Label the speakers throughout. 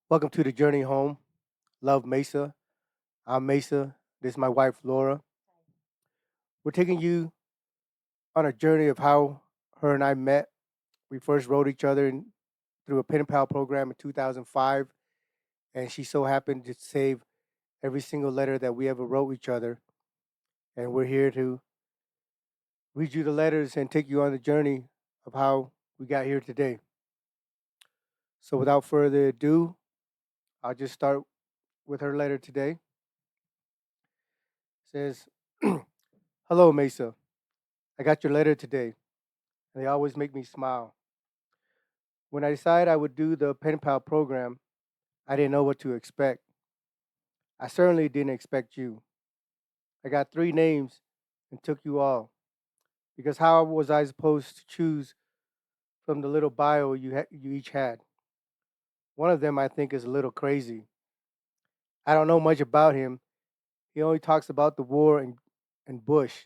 Speaker 1: Welcome to the journey home. Love Mesa. I'm Mesa. This is my wife Laura. We're taking you on a journey of how her and I met. We first wrote each other through a pen pal program in 2005, and she so happened to save every single letter that we ever wrote each other. And we're here to read you the letters and take you on the journey of how we got here today. So without further ado, I'll just start with her letter today. It says, "Hello Mesa. I got your letter today. And they always make me smile. When I decided I would do the pen pal program, I didn't know what to expect. I certainly didn't expect you. I got three names and took you all because how was I supposed to choose from the little bio you each had? One of them I think is a little crazy. I don't know much about him. He only talks about the war and Bush.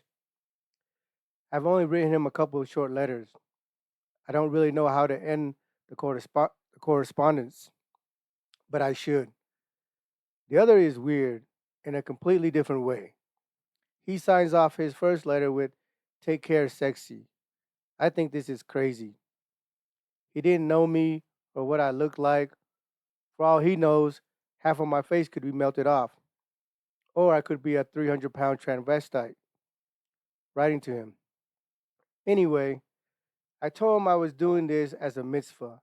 Speaker 1: I've only written him a couple of short letters. I don't really know how to end the correspondence, but I should. The other is weird in a completely different way. He signs off his first letter with "Take care, sexy." I think this is crazy. He didn't know me or what I looked like. For all he knows, half of my face could be melted off. Or I could be a 300-pound transvestite writing to him. Anyway, I told him I was doing this as a mitzvah,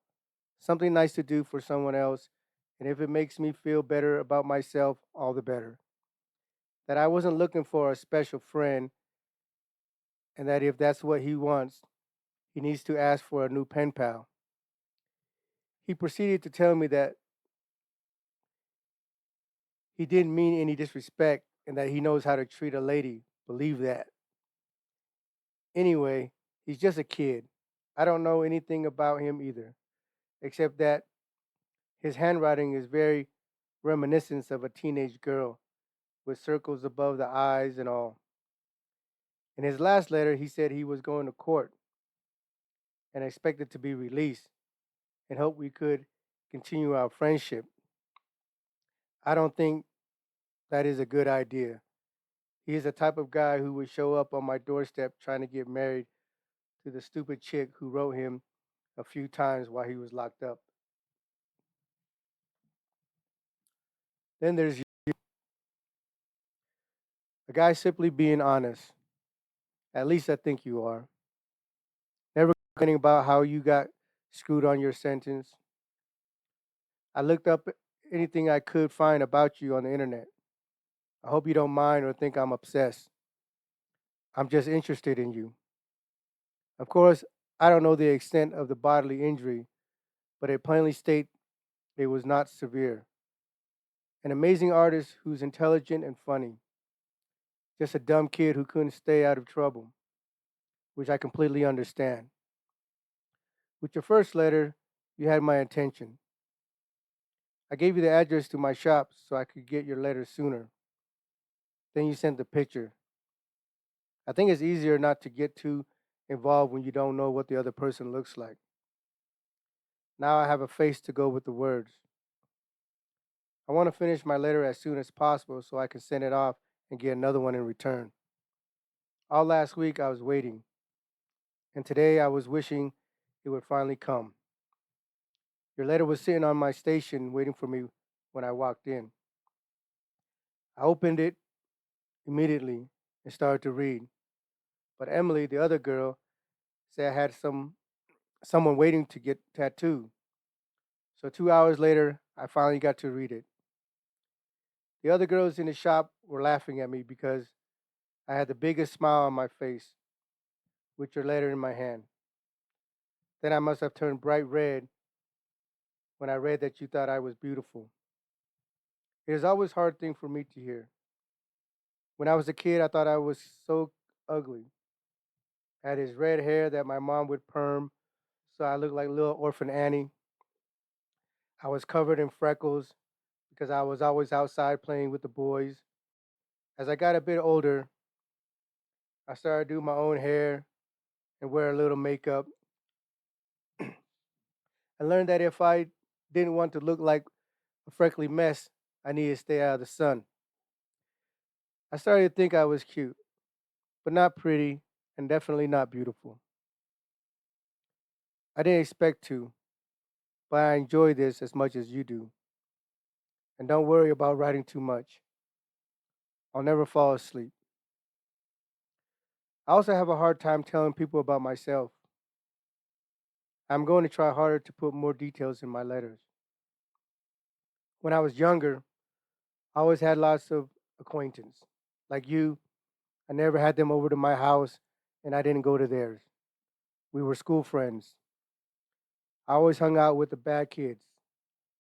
Speaker 1: something nice to do for someone else, and if it makes me feel better about myself, all the better. That I wasn't looking for a special friend, and that if that's what he wants, he needs to ask for a new pen pal. He proceeded to tell me that he didn't mean any disrespect and that he knows how to treat a lady. Believe that. Anyway, he's just a kid. I don't know anything about him either, except that his handwriting is very reminiscent of a teenage girl with circles above the eyes and all. In his last letter, he said he was going to court and expected to be released and hoped we could continue our friendship. I don't think that is a good idea. He is the type of guy who would show up on my doorstep trying to get married to the stupid chick who wrote him a few times while he was locked up. Then there's you, a guy simply being honest. At least I think you are. Never complaining about how you got screwed on your sentence. I looked up anything I could find about you on the internet. I hope you don't mind or think I'm obsessed. I'm just interested in you. Of course, I don't know the extent of the bodily injury, but it plainly states it was not severe. An amazing artist who's intelligent and funny. Just a dumb kid who couldn't stay out of trouble, which I completely understand. With your first letter, you had my attention. I gave you the address to my shop so I could get your letter sooner. Then you sent the picture. I think it's easier not to get too involved when you don't know what the other person looks like. Now I have a face to go with the words. I want to finish my letter as soon as possible so I can send it off and get another one in return. All last week I was waiting, and today I was wishing it would finally come. Your letter was sitting on my station waiting for me when I walked in. I opened it immediately and started to read, but Emily, the other girl, said I had someone waiting to get tattooed. So 2 hours later, I finally got to read it. The other girls in the shop were laughing at me because I had the biggest smile on my face with your letter in my hand. Then I must have turned bright red when I read that you thought I was beautiful. It is always a hard thing for me to hear. When I was a kid, I thought I was so ugly. I had his red hair that my mom would perm, so I looked like little orphan Annie. I was covered in freckles because I was always outside playing with the boys. As I got a bit older, I started to do my own hair and wear a little makeup. I learned that if I didn't want to look like a freckly mess. I needed to stay out of the sun. I started to think I was cute, but not pretty, and definitely not beautiful. I didn't expect to, but I enjoy this as much as you do. And don't worry about writing too much. I'll never fall asleep. I also have a hard time telling people about myself. I'm going to try harder to put more details in my letters. When I was younger, I always had lots of acquaintances. Like you, I never had them over to my house and I didn't go to theirs. We were school friends. I always hung out with the bad kids.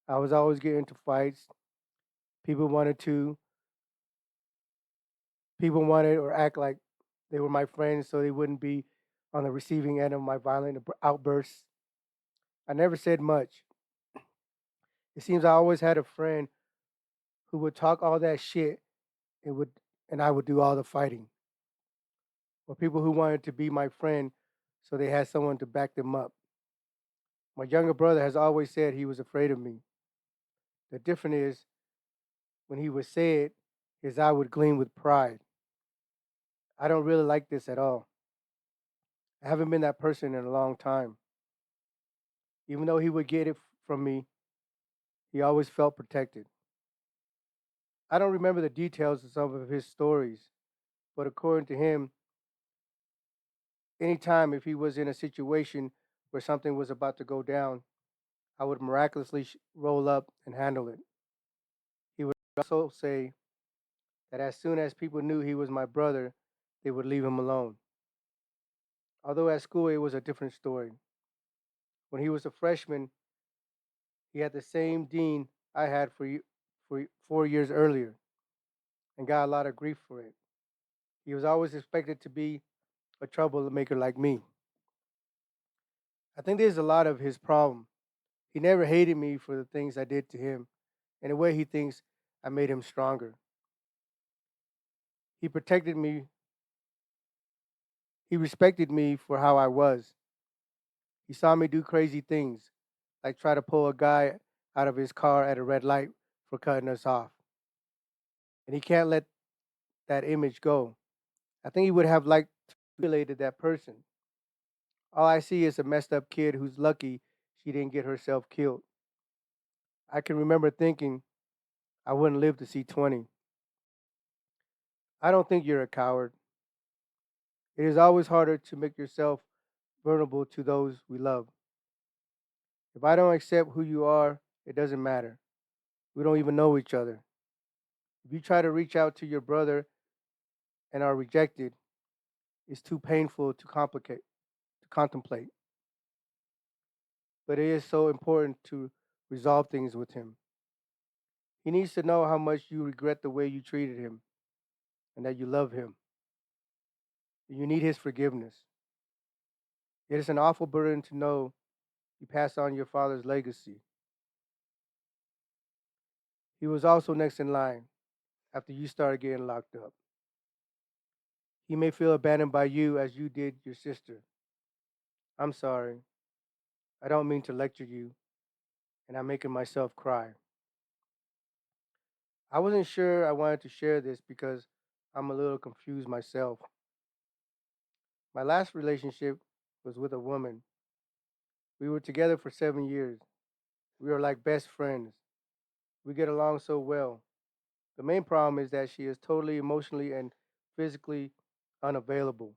Speaker 1: I was always getting into fights. People wanted to, people wanted or act like they were my friends so they wouldn't be on the receiving end of my violent outbursts. I never said much. It seems I always had a friend who would talk all that shit and would and I would do all the fighting. Or people who wanted to be my friend so they had someone to back them up. My younger brother has always said he was afraid of me. The difference is when he would say it, his eye would gleam with pride. I don't really like this at all. I haven't been that person in a long time. Even though he would get it from me, he always felt protected. I don't remember the details of some of his stories, but according to him, anytime if he was in a situation where something was about to go down, I would miraculously roll up and handle it. He would also say that as soon as people knew he was my brother, they would leave him alone. Although at school it was a different story. When he was a freshman, he had the same dean I had for 4 years earlier and got a lot of grief for it. He was always expected to be a troublemaker like me. I think there's a lot of his problem. He never hated me for the things I did to him. In a way, he thinks I made him stronger. He protected me. He respected me for how I was. He saw me do crazy things, like try to pull a guy out of his car at a red light for cutting us off. And he can't let that image go. I think he would have liked to humiliated that person. All I see is a messed up kid who's lucky she didn't get herself killed. I can remember thinking I wouldn't live to see 20. I don't think you're a coward. It is always harder to make yourself vulnerable to those we love. If I don't accept who you are, it doesn't matter. We don't even know each other. If you try to reach out to your brother and are rejected, it's too painful to contemplate. But it is so important to resolve things with him. He needs to know how much you regret the way you treated him and that you love him. You need his forgiveness. It is an awful burden to know you passed on your father's legacy. He was also next in line after you started getting locked up. He may feel abandoned by you as you did your sister. I'm sorry. I don't mean to lecture you, and I'm making myself cry. I wasn't sure I wanted to share this because I'm a little confused myself. My last relationship was with a woman. We were together for 7 years. We were like best friends. We get along so well. The main problem is that she is totally emotionally and physically unavailable.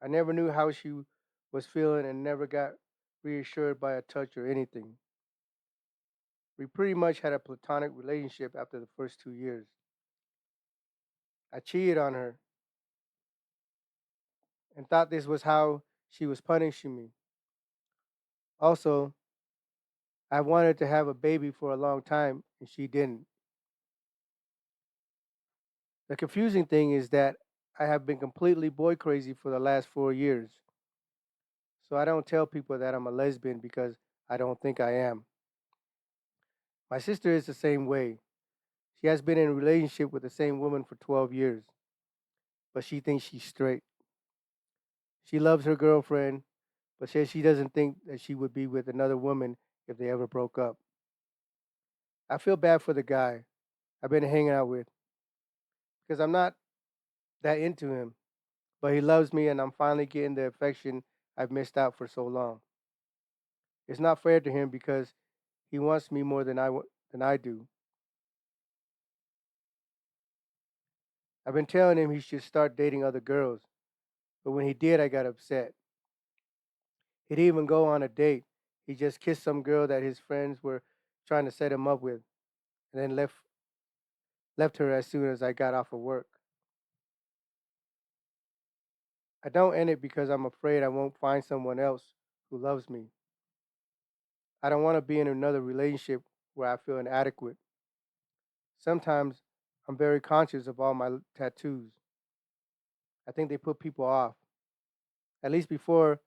Speaker 1: I never knew how she was feeling and never got reassured by a touch or anything. We pretty much had a platonic relationship after the first 2 years. I cheated on her and thought this was how she was punishing me. Also, I wanted to have a baby for a long time and she didn't. The confusing thing is that I have been completely boy crazy for the last 4 years. So I don't tell people that I'm a lesbian because I don't think I am. My sister is the same way. She has been in a relationship with the same woman for 12 years, but she thinks she's straight. She loves her girlfriend, but says she doesn't think that she would be with another woman if they ever broke up. I feel bad for the guy I've been hanging out with because I'm not that into him, but he loves me and I'm finally getting the affection I've missed out for so long. It's not fair to him because he wants me more than I do. I've been telling him he should start dating other girls, but when he did, I got upset. He didn't even go on a date. He just kissed some girl that his friends were trying to set him up with, and then left her as soon as I got off of work. I don't end it because I'm afraid I won't find someone else who loves me. I don't want to be in another relationship where I feel inadequate. Sometimes I'm very conscious of all my tattoos. I think they put people off, at least before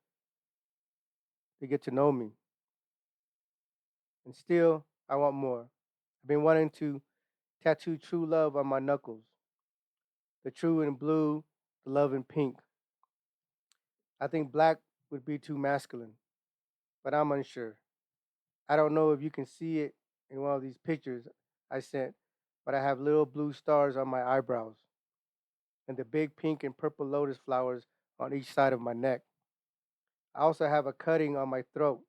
Speaker 1: they get to know me. And still, I want more. I've been wanting to tattoo true love on my knuckles, the true in blue, the love in pink. I think black would be too masculine, but I'm unsure. I don't know if you can see it in one of these pictures I sent, but I have little blue stars on my eyebrows and the big pink and purple lotus flowers on each side of my neck. I also have a cutting on my throat.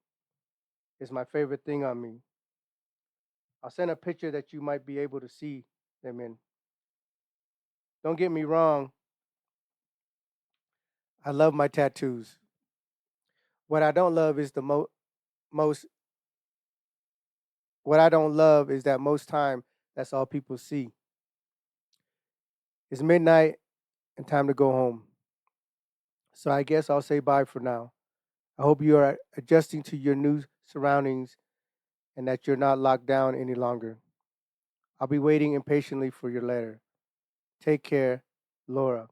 Speaker 1: It's my favorite thing on me. I'll send a picture that you might be able to see them in. Don't get me wrong, I love my tattoos. What I don't love is the most what I don't love is that most time that's all people see. It's midnight and time to go home. So I guess I'll say bye for now. I hope you are adjusting to your new surroundings and that you're not locked down any longer. I'll be waiting impatiently for your letter. Take care, Laura.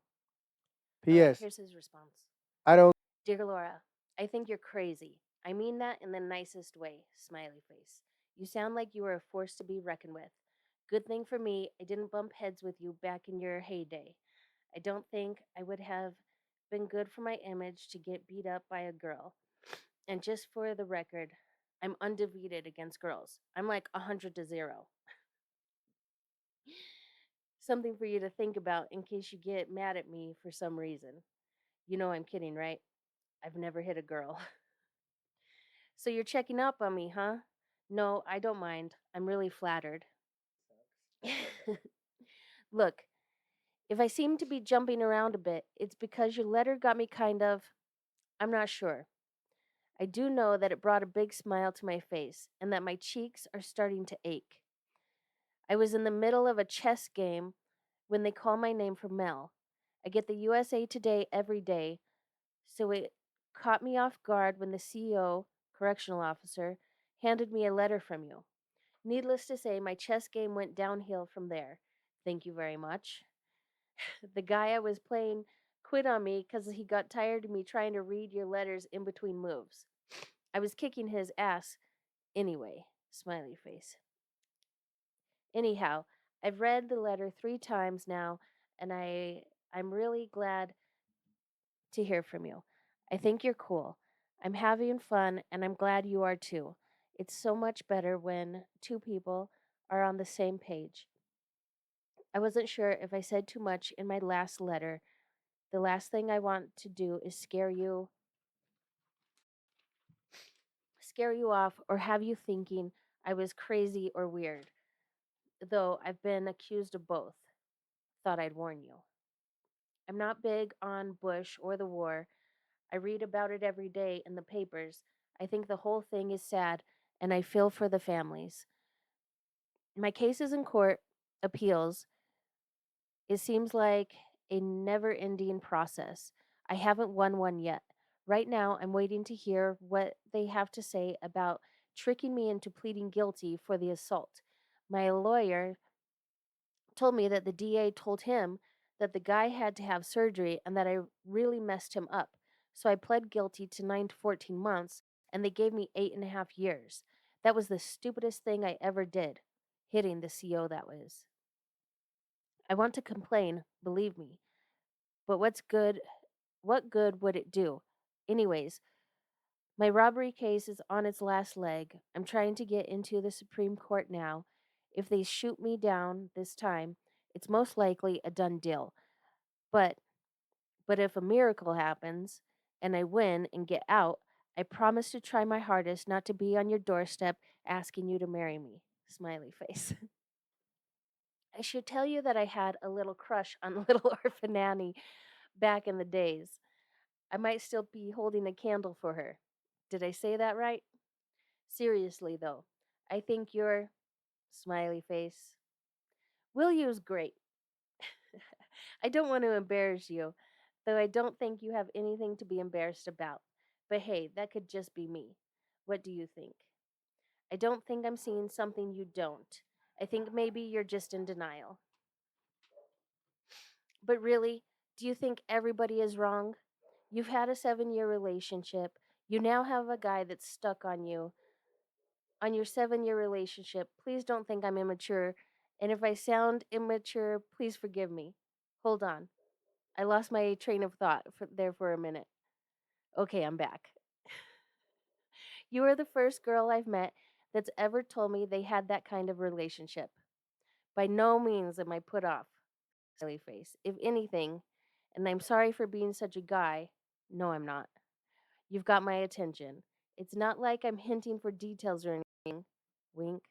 Speaker 2: All right,
Speaker 1: P.S.
Speaker 2: here's his response.
Speaker 1: I don't.
Speaker 2: Dear Laura, I think you're crazy. I mean that in the nicest way, smiley face. You sound like you are a force to be reckoned with. Good thing for me, I didn't bump heads with you back in your heyday. I don't think I would have been good for my image to get beat up by a girl. And just for the record, I'm undefeated against girls. I'm like 100-0. Something for you to think about in case you get mad at me for some reason. You know I'm kidding, right? I've never hit a girl. So you're checking up on me, huh? No, I don't mind. I'm really flattered. Look, if I seem to be jumping around a bit, it's because your letter got me kind of. I'm not sure. I do know that it brought a big smile to my face and that my cheeks are starting to ache. I was in the middle of a chess game when they call my name for Mel. I get the USA Today every day, so it caught me off guard when the CEO, correctional officer, handed me a letter from you. Needless to say, my chess game went downhill from there. Thank you very much. The guy I was playing quit on me because he got tired of me trying to read your letters in between moves. I was kicking his ass anyway. Smiley face. Anyhow, I've read the letter 3 times now, and I'm really glad to hear from you. I think you're cool. I'm having fun, and I'm glad you are too. It's so much better when two people are on the same page. I wasn't sure if I said too much in my last letter. The last thing I want to do is scare you off or have you thinking I was crazy or weird, though I've been accused of both. Thought I'd warn you. I'm not big on Bush or the war. I read about it every day in the papers. I think the whole thing is sad and I feel for the families. My case is in court, appeals. It seems like a never ending process. I haven't won one yet. Right now, I'm waiting to hear what they have to say about tricking me into pleading guilty for the assault. My lawyer told me that the DA told him that the guy had to have surgery and that I really messed him up. So I pled guilty to 9 to 14 months and they gave me 8.5 years. That was the stupidest thing I ever did, hitting the CO that was. I want to complain, believe me, but what good would it do? Anyways, my robbery case is on its last leg. I'm trying to get into the Supreme Court now, If they shoot me down this time, it's most likely a done deal. But but if a miracle happens and I win and get out, I promise to try my hardest not to be on your doorstep asking you to marry me. Smiley face. I should tell you that I had a little crush on Little Orphan Annie back in the days. I might still be holding a candle for her. Did I say that right? Seriously, though, I think your smiley face. Will use great. I don't want to embarrass you, though I don't think you have anything to be embarrassed about. But hey, that could just be me. What do you think? I don't think I'm seeing something you don't. I think maybe you're just in denial. But really, do you think everybody is wrong? You've had a 7 year relationship. You now have a guy that's stuck on you. On your 7 year relationship, please don't think I'm immature. And if I sound immature, please forgive me. Hold on. I lost my train of thought there for a minute. Okay, I'm back. You are the first girl I've met that's ever told me they had that kind of relationship. By no means am I put off. Smiley face. If anything, and I'm sorry for being such a guy. No, I'm not. You've got my attention. It's not like I'm hinting for details or anything. Wink.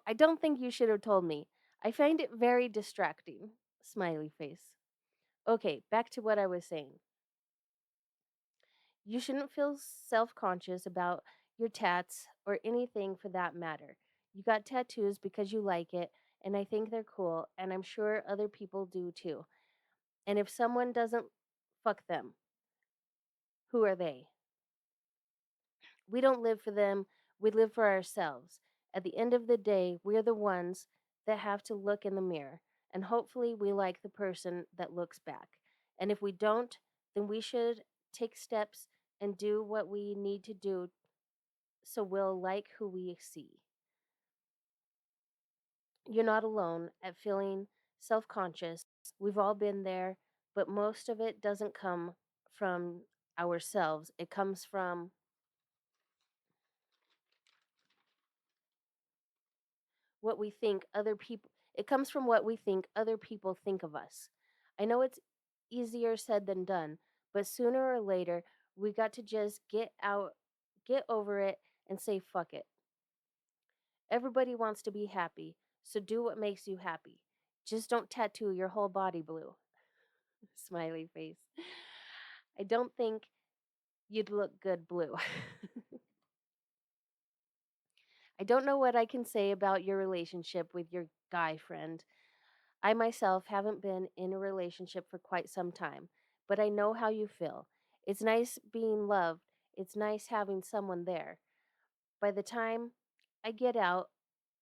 Speaker 2: I don't think you should have told me. I find it very distracting. Smiley face. Okay, back to what I was saying. You shouldn't feel self conscious about your tats or anything for that matter. You got tattoos because you like it, and I think they're cool, and I'm sure other people do too. And if someone doesn't, fuck them. Who are they? We don't live for them, we live for ourselves. At the end of the day, we're the ones that have to look in the mirror, and hopefully, we like the person that looks back. And if we don't, then we should take steps and do what we need to do so we'll like who we see. You're not alone at feeling self conscious. We've all been there, but most of it doesn't come from ourselves. It comes from what we think other people it comes from what we think other people think of us. I know it's easier said than done, but sooner or later we got to just get over it and say fuck it. Everybody wants to be happy, so do what makes you happy. Just don't tattoo your whole body blue. Smiley face. I don't think you'd look good blue. I don't know what I can say about your relationship with your guy friend. I myself haven't been in a relationship for quite some time, but I know how you feel. It's nice being loved, it's nice having someone there. By the time I get out,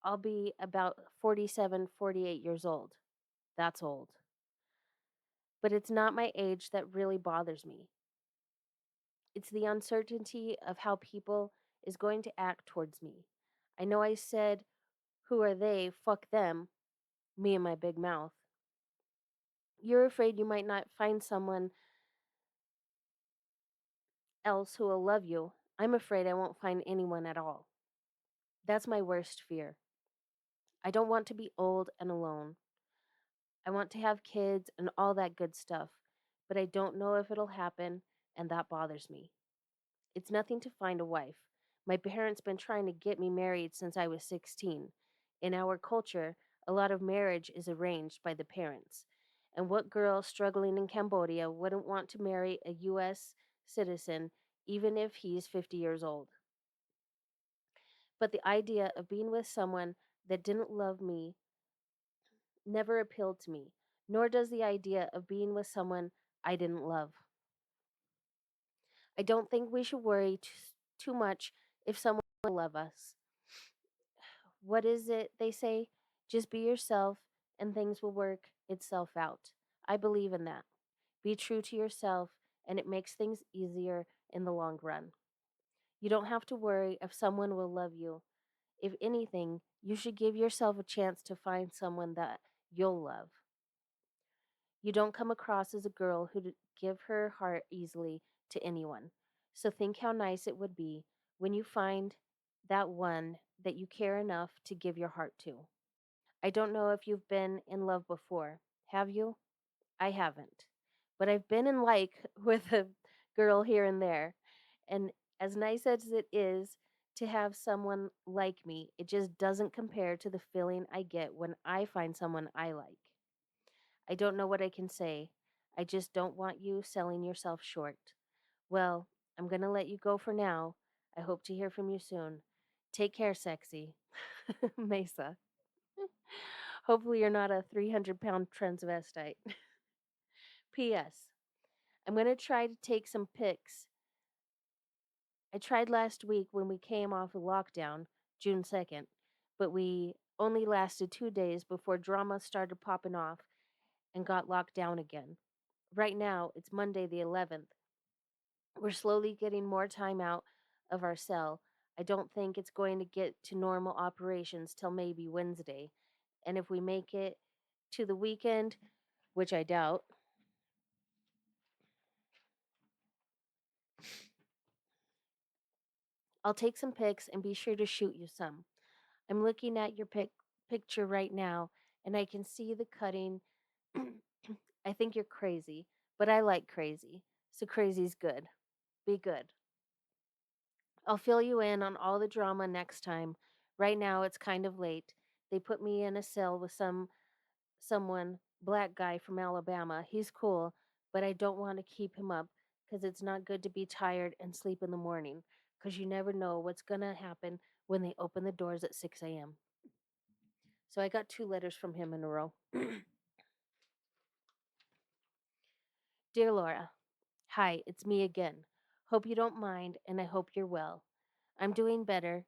Speaker 2: I'll be about 47, 48 years old. That's old. But it's not my age that really bothers me. It's the uncertainty of how people is going to act towards me. I know I said, who are they? Fuck them. Me and my big mouth. You're afraid you might not find someone else who will love you. I'm afraid I won't find anyone at all. That's my worst fear. I don't want to be old and alone. I want to have kids and all that good stuff, but I don't know if it'll happen, and that bothers me. It's nothing to find a wife. My parents been trying to get me married since I was 16. In our culture, a lot of marriage is arranged by the parents. And what girl struggling in Cambodia wouldn't want to marry a US citizen even if he's 50 years old? But the idea of being with someone that didn't love me never appealed to me, nor does the idea of being with someone I didn't love. I don't think we should worry too much if someone will love us. What is it they say? Just be yourself and things will work itself out. I believe in that. Be true to yourself and it makes things easier in the long run. You don't have to worry if someone will love you. If anything, you should give yourself a chance to find someone that you'll love. You don't come across as a girl who'd give her heart easily to anyone. So think how nice it would be when you find that one that you care enough to give your heart to. I don't know if you've been in love before. Have you? I haven't. But I've been in like with a girl here and there. And as nice as it is to have someone like me, it just doesn't compare to the feeling I get when I find someone I like. I don't know what I can say. I just don't want you selling yourself short. Well, I'm going to let you go for now. I hope to hear from you soon. Take care, sexy. Mesa. Hopefully, you're not a 300-pound transvestite. P.S. I'm going to try to take some pics. I tried last week when we came off of lockdown, June 2nd, but we only lasted 2 days before drama started popping off and got locked down again. Right now, it's Monday the 11th. We're slowly getting more time out of our cell. I don't think it's going to get to normal operations till maybe Wednesday. And if we make it to the weekend, which I doubt, I'll take some pics and be sure to shoot you some. I'm looking at your picture right now and I can see the cutting. I think you're crazy, but I like crazy. So crazy's good. Be good. I'll fill you in on all the drama next time. Right now it's kind of late. They put me in a cell with someone black guy from Alabama. He's cool, but I don't want to keep him up cuz it's not good to be tired and sleep in the morning cuz you never know what's going to happen when they open the doors at 6 a.m. So I got 2 letters from him in a row. Dear Laura, hi, it's me again. Hope you don't mind and I hope you're well. I'm doing better.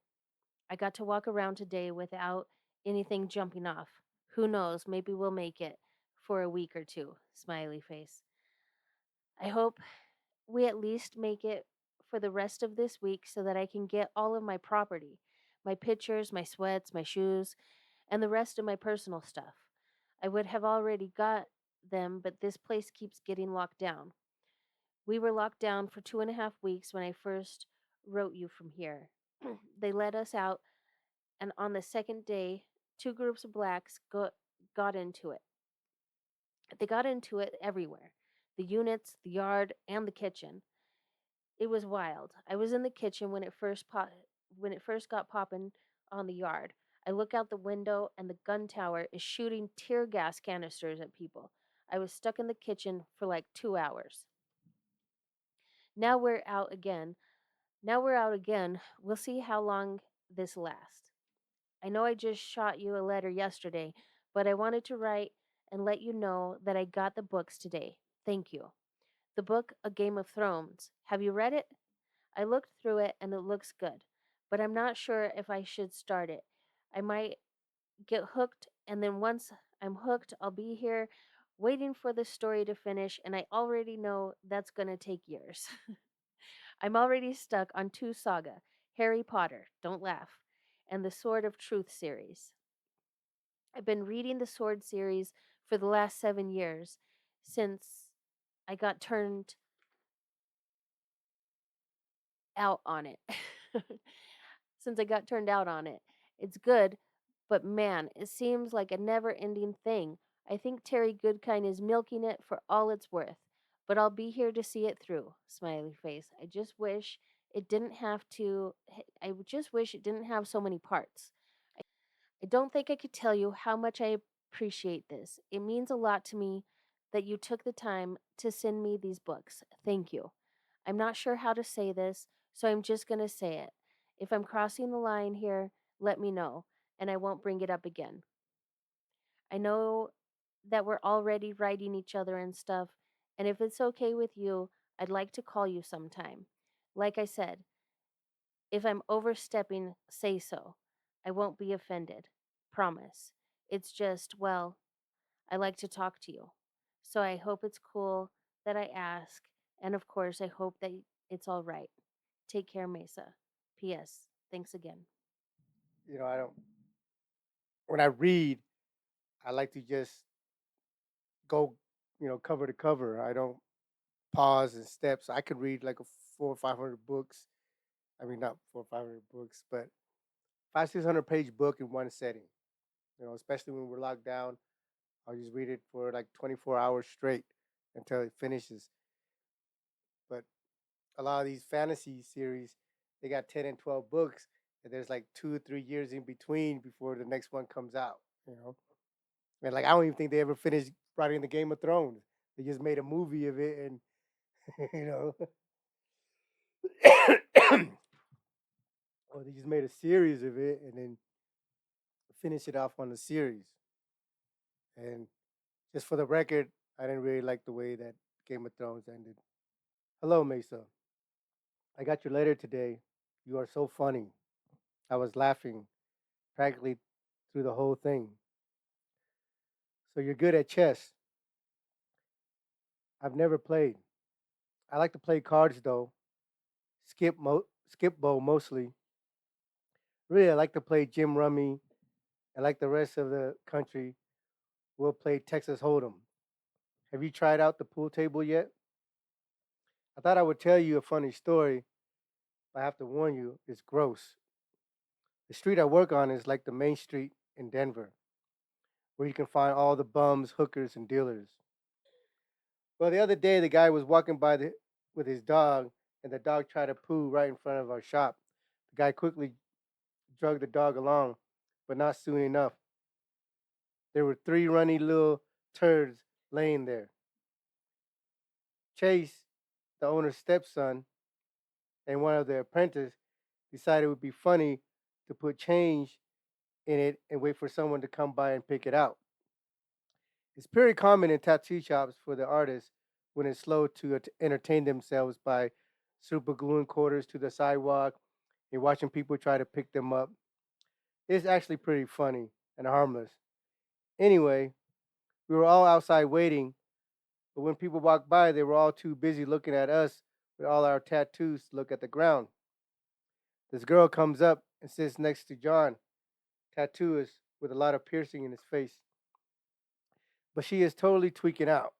Speaker 2: I got to walk around today without anything jumping off. Who knows, maybe we'll make it for a week or two. Smiley face. I hope we at least make it for the rest of this week so that I can get all of my property, my pictures, my sweats, my shoes, and the rest of my personal stuff. I would have already got them, but this place keeps getting locked down. We were locked down for 2.5 weeks when I first wrote you from here. They let us out, and on the second day, 2 groups of blacks got into it. They got into it everywhere, the units, the yard, and the kitchen. It was wild. I was in the kitchen when it first got popping on the yard. I look out the window and the gun tower is shooting tear gas canisters at people. I was stuck in the kitchen for like 2 hours. Now we're out again. Now we're out again. We'll see how long this lasts. I know I just shot you a letter yesterday, but I wanted to write and let you know that I got the books today. Thank you. The book A Game of Thrones. Have you read it? I looked through it and it looks good, but I'm not sure if I should start it. I might get hooked, and then once I'm hooked, I'll be here waiting for the story to finish, and I already know that's going to take years. I'm already stuck on 2 saga Harry Potter, don't laugh, and the Sword of Truth series. I've been reading the Sword series for the last 7 years since I got turned out on it. Since I got turned out on it. It's good, but man, it seems like a never ending thing. I think Terry Goodkind is milking it for all it's worth, but I'll be here to see it through. Smiley face. I just wish it didn't have so many parts. I don't think I could tell you how much I appreciate this. It means a lot to me that you took the time to send me these books. Thank you. I'm not sure how to say this, so I'm just going to say it. If I'm crossing the line here, let me know, and I won't bring it up again. I know that we're already writing each other and stuff, and if it's okay with you, I'd like to call you sometime. Like I said, if I'm overstepping, say so. I won't be offended. Promise. It's just, well, I like to talk to you. So I hope it's cool that I ask. And of course, I hope that it's all right. Take care, Mesa. P.S. Thanks again.
Speaker 1: I don't. When I read, I like to just go, cover to cover. I don't pause and steps. I could read like a 400 or 500 books. I mean, not 400 or 500 books, but five, 600 page book in one setting. Especially when we're locked down, I'll just read it for like 24 hours straight until it finishes. But a lot of these fantasy series, they got 10 and 12 books, and there's like 2 or 3 years in between before the next one comes out. You know, and like I don't even think they ever finished writing the Game of Thrones. They just made a movie of it, and you know, or they just made a series of it and then finish it off on the series. And just for the record, I didn't really like the way that Game of Thrones ended. Hello, Mesa. I got your letter today. You are so funny. I was laughing practically through the whole thing. So you're good at chess. I've never played. I like to play cards though. Skip bow mostly. Really, I like to play Jim Rummy, and like the rest of the country, we'll play Texas Hold'em. Have you tried out the pool table yet? I thought I would tell you a funny story, but I have to warn you, it's gross. The street I work on is like the main street in Denver, where you can find all the bums, hookers, and dealers. Well, the other day, the guy was walking by with his dog, and the dog tried to poo right in front of our shop. The guy quickly dragged the dog along, but not soon enough. There were three runny little turds laying there. Chase, the owner's stepson, and one of the apprentices decided it would be funny to put change in it and wait for someone to come by and pick it out. It's pretty common in tattoo shops for the artists when it's slow to entertain themselves by super gluing quarters to the sidewalk and watching people try to pick them up. It's actually pretty funny and harmless. Anyway, we were all outside waiting, but when people walked by, they were all too busy looking at us with all our tattoos to look at the ground. This girl comes up and sits next to John, tattooist with a lot of piercing in his face. But she is totally tweaking out.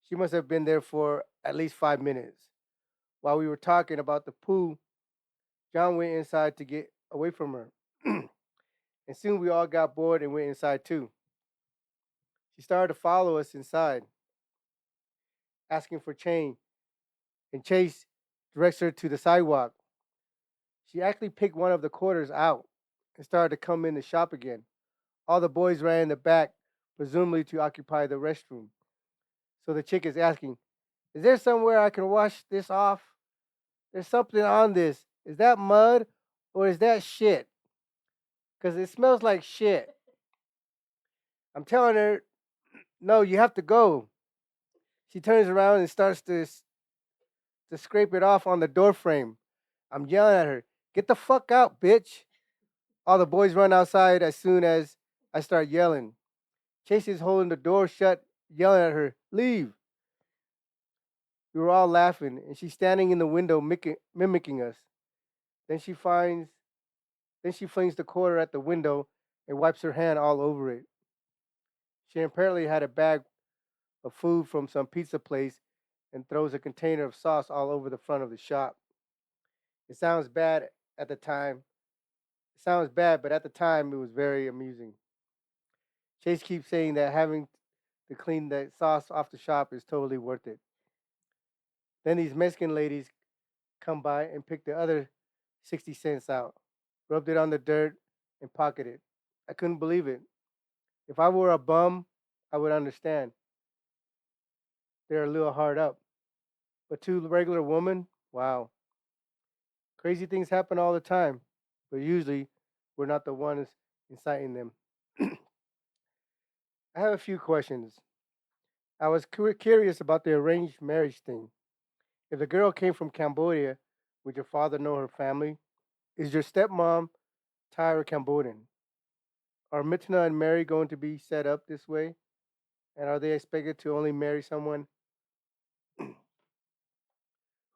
Speaker 1: She must have been there for at least 5 minutes. While we were talking about the poo, John went inside to get away from her. And soon we all got bored and went inside too. She started to follow us inside, asking for change, and Chase directs her to the sidewalk. She actually picked one of the quarters out and started to come in the shop again. All the boys ran in the back, presumably to occupy the restroom. So the chick is asking, "Is there somewhere I can wash this off? There's something on this. Is that mud or is that shit? Because it smells like shit." I'm telling her, "No, you have to go." She turns around and starts to scrape it off on the door frame. I'm yelling at her, "Get the fuck out, bitch." All the boys run outside as soon as I start yelling. Chase is holding the door shut, yelling at her, "Leave." We were all laughing, and she's standing in the window mimicking us. Then she finds, then she flings the quarter at the window and wipes her hand all over it. She apparently had a bag of food from some pizza place and throws a container of sauce all over the front of the shop. It sounds bad at the time. It sounds bad, but at the time it was very amusing. Chase keeps saying that having to clean the sauce off the shop is totally worth it. Then these Mexican ladies come by and pick the other 60 cents out, rubbed it on the dirt, and pocketed it. I couldn't believe it. If I were a bum, I would understand. They're a little hard up. But to the regular woman, wow. Crazy things happen all the time, but usually we're not the ones inciting them. I have a few questions. I was curious about the arranged marriage thing. If the girl came from Cambodia, would your father know her family? Is your stepmom Thai or Cambodian? Are Mitna and Mary going to be set up this way? And are they expected to only marry someone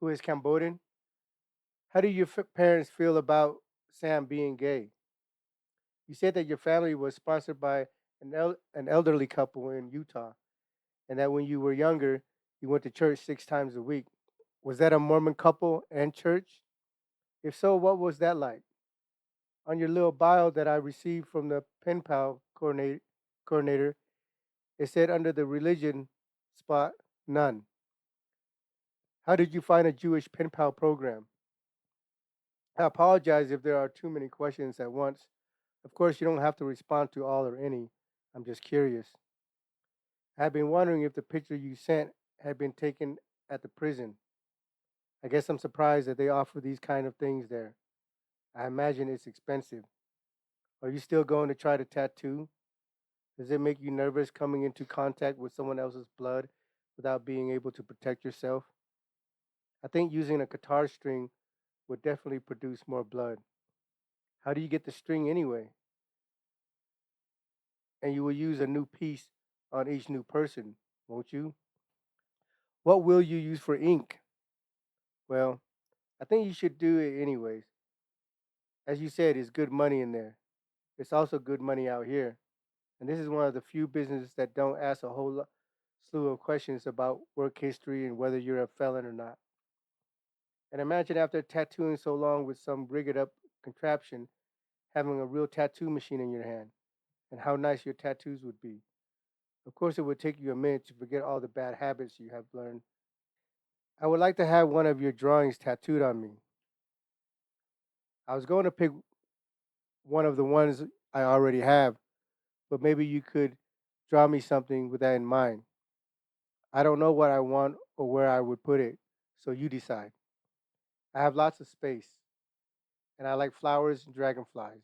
Speaker 1: who is Cambodian? How do your parents feel about Sam being gay? You said that your family was sponsored by an elderly couple in Utah, and that when you were younger, you went to church 6 times a week. Was that a Mormon couple and church? If so, what was that like? On your little bio that I received from the pen pal coordinator, it said under the religion spot, none. How did you find a Jewish pen pal program? I apologize if there are too many questions at once. Of course, you don't have to respond to all or any. I'm just curious. I've been wondering if the picture you sent had been taken at the prison. I guess I'm surprised that they offer these kind of things there. I imagine it's expensive. Are you still going to try to tattoo? Does it make you nervous coming into contact with someone else's blood without being able to protect yourself? I think using a guitar string would definitely produce more blood. How do you get the string anyway? And you will use a new piece on each new person, won't you? What will you use for ink? Well, I think you should do it anyways. As you said, it's good money in there. It's also good money out here. And this is one of the few businesses that don't ask a slew of questions about work history and whether you're a felon or not. And imagine after tattooing so long with some rigged up contraption, having a real tattoo machine in your hand, and how nice your tattoos would be. Of course, it would take you a minute to forget all the bad habits you have learned. I would like to have one of your drawings tattooed on me. I was going to pick one of the ones I already have, but maybe you could draw me something with that in mind. I don't know what I want or where I would put it, so you decide. I have lots of space, and I like flowers and dragonflies.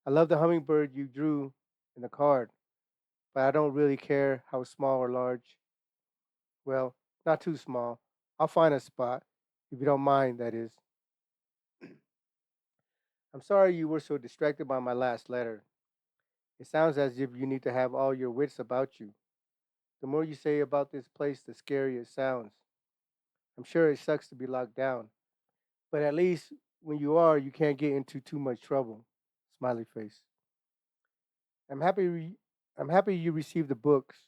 Speaker 1: I love the hummingbird you drew in the card, but I don't really care how small or large. Well, not too small. I'll find a spot, if you don't mind, that is. I'm sorry you were so distracted by my last letter. It sounds as if you need to have all your wits about you. The more you say about this place, the scarier it sounds. I'm sure it sucks to be locked down, but at least when you are, you can't get into too much trouble. Smiley face. I'm happy. I'm happy you received the books.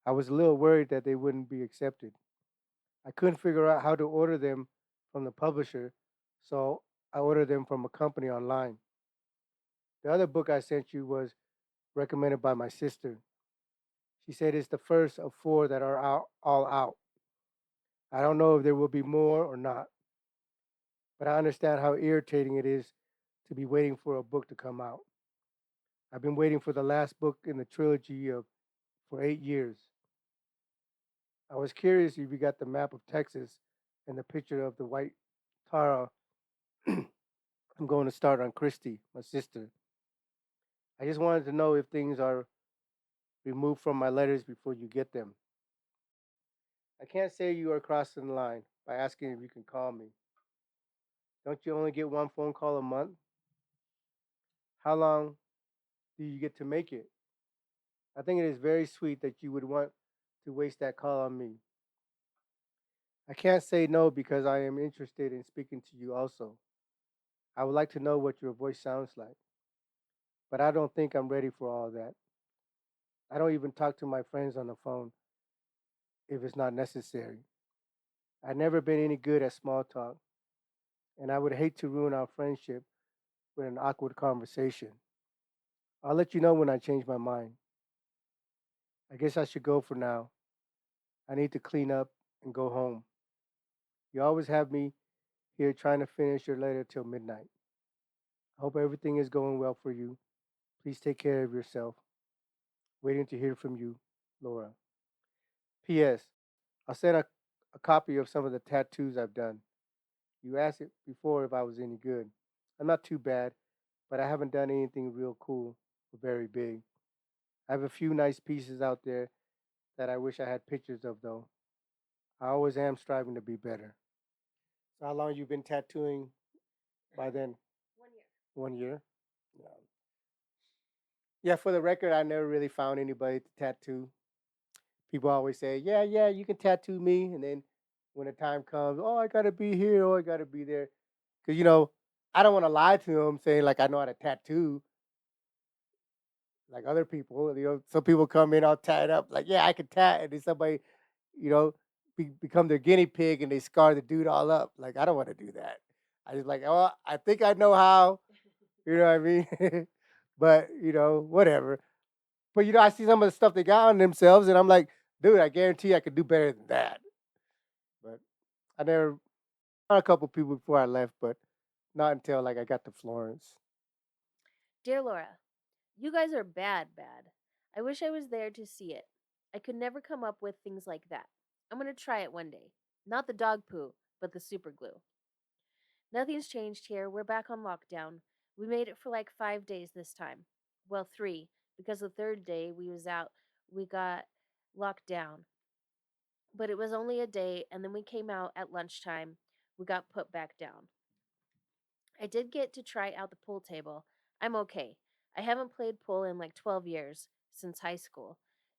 Speaker 1: I was a little worried that they wouldn't be accepted. I couldn't figure out how to order them from the publisher, so I ordered them from a company online. The other book I sent you was recommended by my sister. She said it's the first of four that are all out. I don't know if there will be more or not, but I understand how irritating it is to be waiting for a book to come out. I've been waiting for the last book in the trilogy of for 8 years. I was curious if you got the map of Texas and the picture of the white Tara I'm going to start on Christy, my sister. I just wanted to know if things are removed from my letters before you get them. I can't say you are crossing the line by asking if you can call me. Don't you only get one phone call a month? How long do you get to make it? I think it is very sweet that you would want to waste that call on me. I can't say no because I am interested in speaking to you also. I would like to know what your voice sounds like, but I don't think I'm ready for all that. I don't even talk to my friends on the phone if it's not necessary. I've never been any good at small talk, and I would hate to ruin our friendship with an awkward conversation. I'll let you know when I change my mind. I guess I should go for now. I need to clean up and go home. You always have me here trying to finish your letter till midnight. I hope everything is going well for you. Please take care of yourself. Waiting to hear from you, Laura. P.S. I'll send a copy of some of the tattoos I've done. You asked it before if I was any good. I'm not too bad, but I haven't done anything real cool or very big. I have a few nice pieces out there that I wish I had pictures of, though. I always am striving to be better. So, how long you been tattooing by then?
Speaker 2: 1 year.
Speaker 1: 1 year? Yeah. Yeah, for the record, I never really found anybody to tattoo. People always say, "Yeah, yeah, you can tattoo me," and then when the time comes, "Oh, I gotta be here, oh, I gotta be there," because I don't want to lie to them saying like I know how to tattoo like other people. Some people come in all tatted up, like, "Yeah, I can tat," and then somebody, you know, become their guinea pig and they scar the dude all up. Like I don't want to do that. I just like, oh, I think I know how. You know what I mean? But whatever. But I see some of the stuff they got on themselves, and I'm like, dude, I guarantee I could do better than that. But I never found a couple people before I left, but not until like I got to Florence.
Speaker 2: Dear Laura, you guys are bad, bad. I wish I was there to see it. I could never come up with things like that. I'm going to try it one day. Not the dog poo, but the super glue. Nothing's changed here. We're back on lockdown. We made it for like 5 days this time. Well, three, because the third day we was out, we got locked down. But it was only a day, and then we came out at lunchtime. We got put back down. I did get to try out the pool table. I'm okay. I haven't played pool in like 12 years since high school.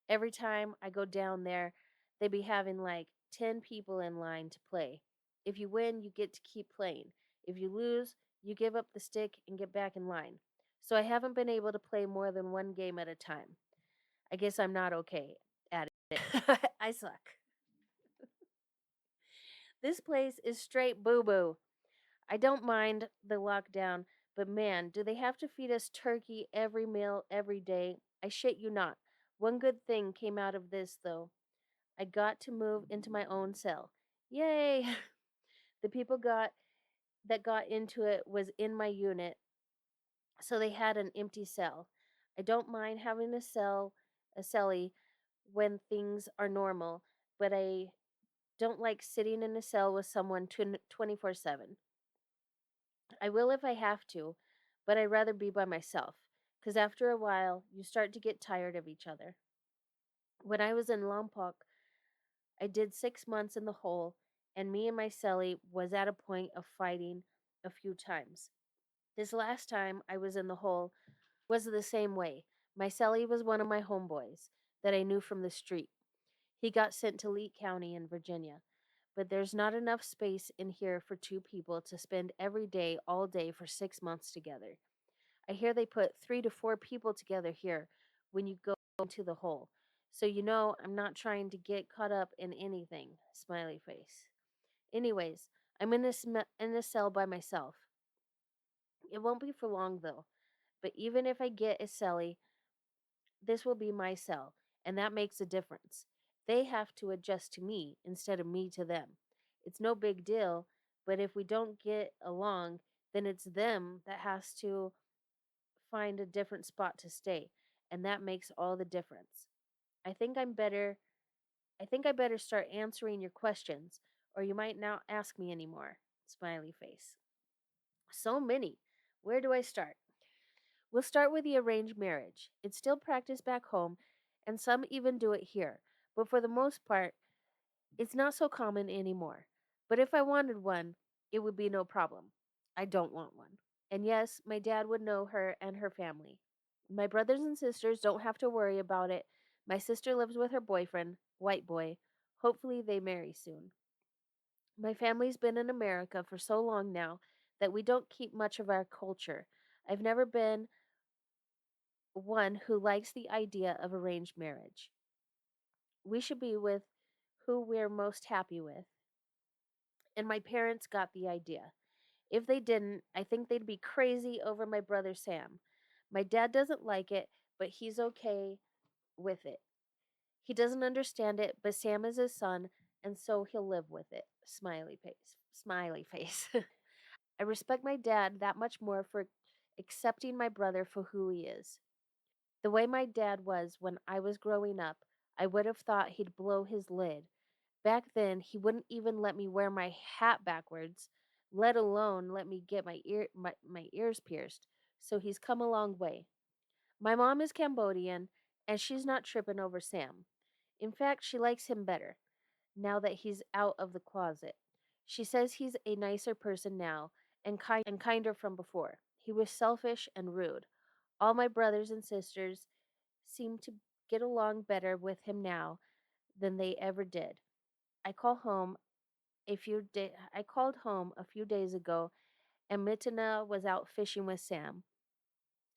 Speaker 2: Every time I go down there, they be having like 10 people in line to play. If you win, you get to keep playing. If you lose, you give up the stick and get back in line. So I haven't been able to play more than one game at a time. I guess I'm not okay at it. I suck. This place is straight boo boo. I don't mind the lockdown, but man, do they have to feed us turkey every meal every day? I shit you not. One good thing came out of this, though. I got to move into my own cell. Yay! The people got that got into it was in my unit, so they had an empty cell. I don't mind having a cellie when things are normal, but I don't like sitting in a cell with someone 24/7. I will if I have to, but I'd rather be by myself, because after a while, you start to get tired of each other. When I was in Lompoc, I did 6 months in the hole, and me and my cellie was at a point of fighting a few times. This last time I was in the hole was the same way. My cellie was one of my homeboys that I knew from the street. He got sent to Lee County in Virginia, but there's not enough space in here for two people to spend every day all day for 6 months together. I hear they put 3 to 4 people together here when you go into the hole. So you know I'm not trying to get caught up in anything. Smiley face. Anyways, I'm in this cell by myself. It won't be for long though. But even if I get a cellie, this will be my cell, and that makes a difference. They have to adjust to me instead of me to them. It's no big deal, but if we don't get along, then it's them that has to find a different spot to stay, and that makes all the difference. I think I'm better I think I better start answering your questions or you might not ask me anymore. Smiley face. So many. Where do I start? We'll start with the arranged marriage. It's still practiced back home and some even do it here, but for the most part, it's not so common anymore. But if I wanted one, it would be no problem. I don't want one. And yes, my dad would know her and her family. My brothers and sisters don't have to worry about it. My sister lives with her boyfriend, white boy. Hopefully, they marry soon. My family's been in America for so long now that we don't keep much of our culture. I've never been one who likes the idea of arranged marriage. We should be with who we're most happy with. And my parents got the idea. If they didn't, I think they'd be crazy over my brother Sam. My dad doesn't like it, but he's okay with it. He doesn't understand it, but Sam is his son, and so he'll live with it. Smiley face. Smiley face. I respect my dad that much more for accepting my brother for who he is. The way my dad was when I was growing up, I would have thought he'd blow his lid. Back then, he wouldn't even let me wear my hat backwards, let alone let me get my ears pierced. So he's come a long way. My mom is Cambodian, and she's not tripping over Sam. In fact, she likes him better now that he's out of the closet. She says he's a nicer person now and kinder from before. He was selfish and rude. All my brothers and sisters seem to get along better with him now than they ever did. I called home a few days ago and Mitana was out fishing with Sam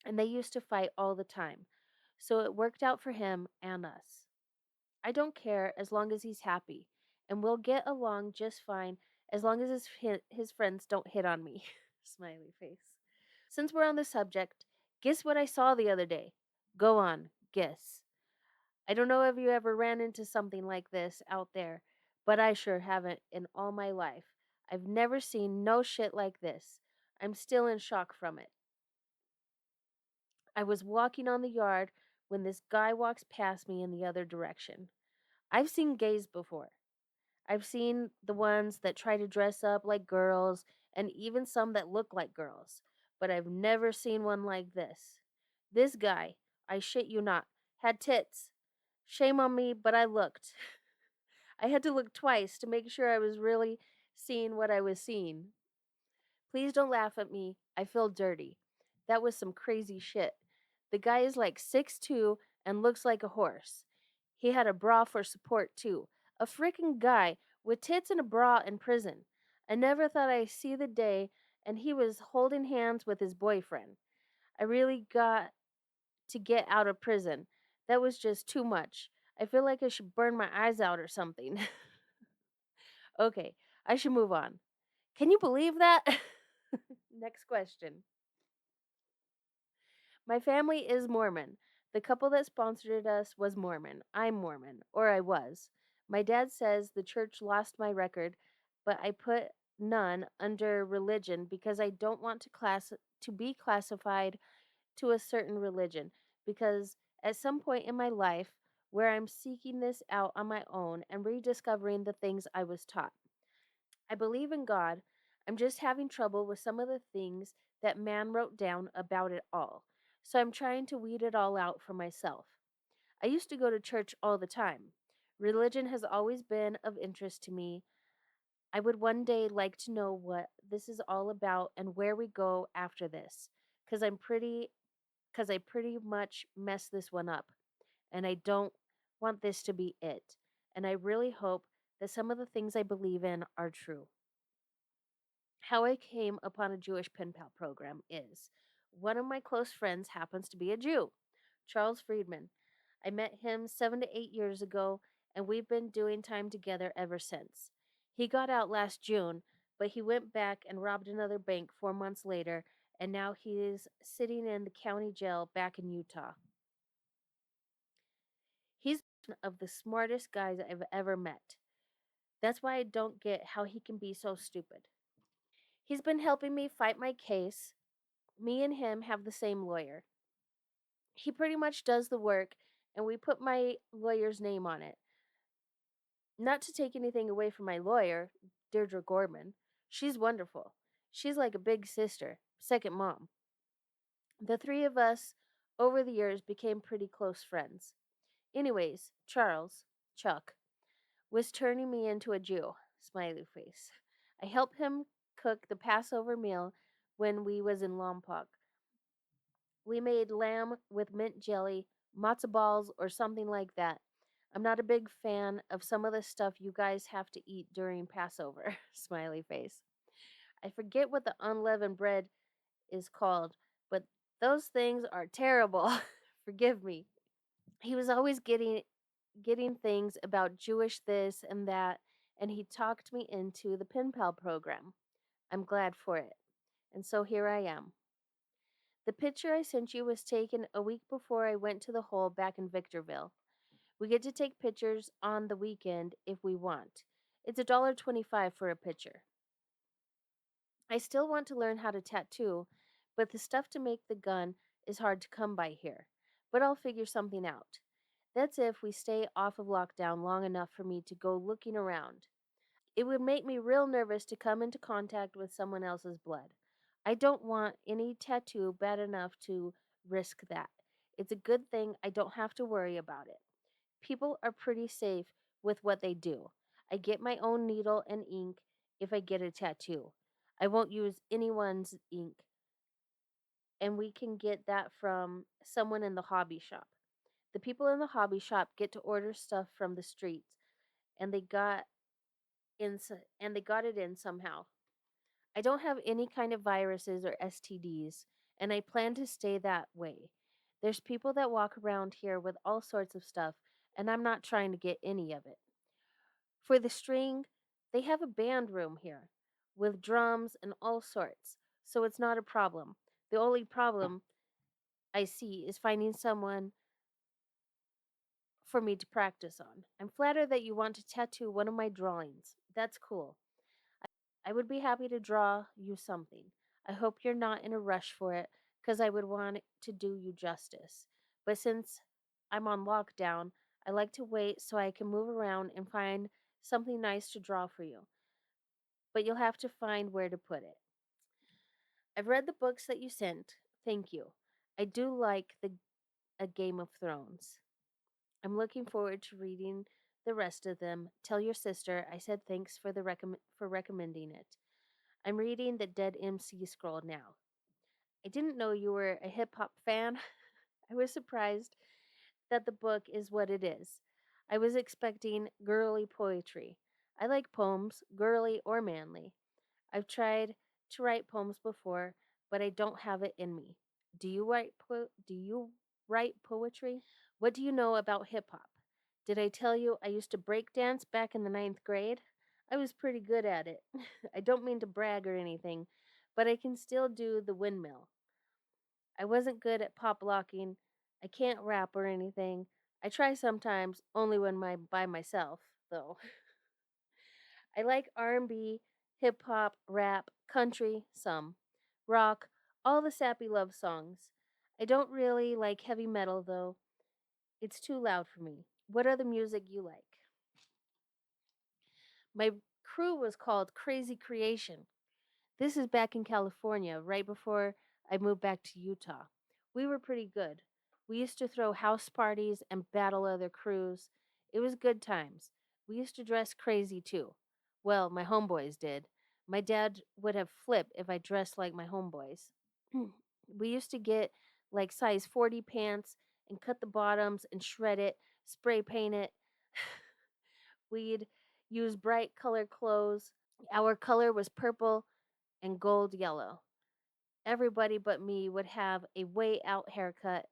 Speaker 2: and they used to fight all the time. So it worked out for him and us. I don't care as long as he's happy, and we'll get along just fine as long as his friends don't hit on me. Smiley face. Since we're on the subject, guess what I saw the other day? Go on, guess. I don't know if you ever ran into something like this out there, but I sure haven't in all my life. I've never seen no shit like this. I'm still in shock from it. I was walking on the yard when this guy walks past me in the other direction. I've seen gays before. I've seen the ones that try to dress up like girls and even some that look like girls, but I've never seen one like this. This guy, I shit you not, had tits. Shame on me, but I looked. I had to look twice to make sure I was really seeing what I was seeing. Please don't laugh at me. I feel dirty. That was some crazy shit. The guy is like 6'2" and looks like a horse. He had a bra for support too. A freaking guy with tits and a bra in prison. I never thought I'd see the day, and he was holding hands with his boyfriend. I really got to get out of prison. That was just too much. I feel like I should burn my eyes out or something. Okay, I should move on. Can you believe that? Next question. My family is Mormon. The couple that sponsored us was Mormon. I'm Mormon, or I was. My dad says the church lost my record, but I put none under religion because I don't want to be classified to a certain religion because at some point in my life where I'm seeking this out on my own and rediscovering the things I was taught. I believe in God. I'm just having trouble with some of the things that man wrote down about it all. So I'm trying to weed it all out for myself. I used to go to church all the time. Religion has always been of interest to me. I would one day like to know what this is all about and where we go after this cuz I pretty much messed this one up and I don't want this to be it. And I really hope that some of the things I believe in are true. How I came upon a Jewish pen pal program is one of my close friends happens to be a Jew, Charles Friedman. I met him 7 to 8 years ago, and we've been doing time together ever since. He got out last June, but he went back and robbed another bank 4 months later, and now he is sitting in the county jail back in Utah. He's one of the smartest guys I've ever met. That's why I don't get how he can be so stupid. He's been helping me fight my case. Me and him have the same lawyer. He pretty much does the work, and we put my lawyer's name on it. Not to take anything away from my lawyer, Deirdre Gorman. She's wonderful. She's like a big sister, second mom. The three of us, over the years, became pretty close friends. Anyways, Charles, Chuck, was turning me into a Jew. Smiley face. I helped him cook the Passover meal when we was in Lompoc. We made lamb with mint jelly, matzo balls, or something like that. I'm not a big fan of some of the stuff you guys have to eat during Passover. Smiley face. I forget what the unleavened bread is called, but those things are terrible. Forgive me. He was always getting things about Jewish this and that, and he talked me into the pen pal program. I'm glad for it. And so here I am. The picture I sent you was taken a week before I went to the hole back in Victorville. We get to take pictures on the weekend if we want. It's $1.25 for a picture. I still want to learn how to tattoo, but the stuff to make the gun is hard to come by here. But I'll figure something out. That's if we stay off of lockdown long enough for me to go looking around. It would make me real nervous to come into contact with someone else's blood. I don't want any tattoo bad enough to risk that. It's a good thing I don't have to worry about it. People are pretty safe with what they do. I get my own needle and ink if I get a tattoo. I won't use anyone's ink, and we can get that from someone in the hobby shop. The people in the hobby shop get to order stuff from the streets, and they got it in somehow. I don't have any kind of viruses or STDs, and I plan to stay that way. There's people that walk around here with all sorts of stuff, and I'm not trying to get any of it. For the string, They have a band room here with drums and all sorts, so it's not a problem. The only problem I see is finding someone for me to practice on. I'm flattered that you want to tattoo one of my drawings. That's cool. I would be happy to draw you something. I hope you're not in a rush for it because I would want to do you justice. But since I'm on lockdown, I like to wait so I can move around and find something nice to draw for you. But you'll have to find where to put it. I've read the books that you sent. Thank you. I do like the A Game of Thrones. I'm looking forward to reading the rest of them. Tell your sister I said thanks for for recommending it. I'm reading the Dead MC scroll now. I didn't know you were a hip hop fan. I was surprised that the book is what it is. I was expecting girly poetry. I like poems, girly or manly. I've tried to write poems before, but I don't have it in me. Do you write poetry? What do you know about hip hop? Did I tell you I used to break dance back in the ninth grade? I was pretty good at it. I don't mean to brag or anything, but I can still do the windmill. I wasn't good at pop locking. I can't rap or anything. I try sometimes, only when my by myself, though. I like R&B, hip hop, rap, country, some rock, all the sappy love songs. I don't really like heavy metal though. It's too loud for me. What other music you like? My crew was called Crazy Creation. This is back in California, right before I moved back to Utah. We were pretty good. We used to throw house parties and battle other crews. It was good times. We used to dress crazy too. Well, my homeboys did. My dad would have flipped if I dressed like my homeboys. We used to get like size 40 pants and cut the bottoms and shred it, spray paint it. We'd use bright colored clothes. Our color was purple and gold yellow. Everybody but me would have a way out haircut,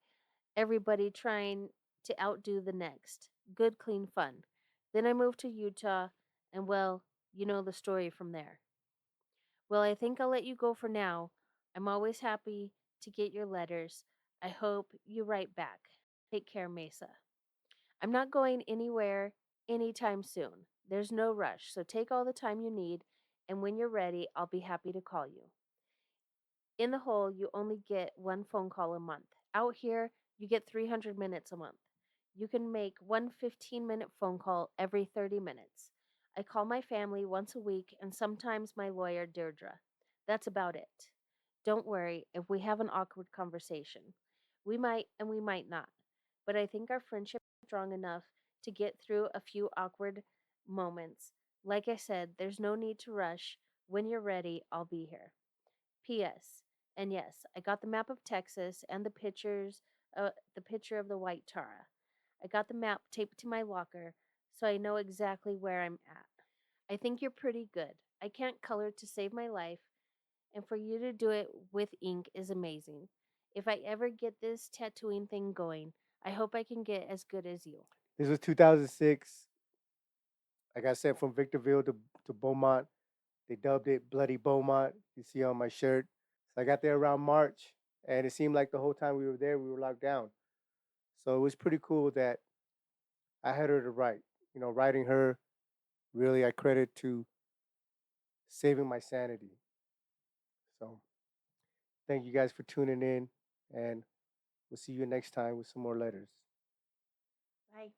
Speaker 2: everybody trying to outdo the next. Good, clean fun. Then I moved to Utah, and well, you know the story from there. Well, I think I'll let you go for now. I'm always happy to get your letters. I hope you write back. Take care, Mesa. I'm not going anywhere anytime soon. There's no rush, so take all the time you need, and when you're ready, I'll be happy to call you. In the hole, you only get one phone call a month. Out here, you get 300 minutes a month. You can make one 15-minute phone call every 30 minutes. I call my family once a week and sometimes my lawyer, Deirdre. That's about it. Don't worry if we have an awkward conversation. We might and we might not. But I think our friendship is strong enough to get through a few awkward moments. Like I said, there's no need to rush. When you're ready, I'll be here. P.S. And yes, I got the map of Texas and the picture of the White Tara. I got the map taped to my locker so I know exactly where I'm at. I think you're pretty good. I can't color to save my life, and for you to do it with ink is amazing. If I ever get this tattooing thing going, I hope I can get as good as you.
Speaker 1: This was 2006. I got sent from Victorville to Beaumont. They dubbed it Bloody Beaumont. You see on my shirt. So I got there around March, and it seemed like the whole time we were there, we were locked down. So it was pretty cool that I had her to write. You know, writing her, really, I credit to saving my sanity. So thank you guys for tuning in, and we'll see you next time with some more letters.
Speaker 2: Bye.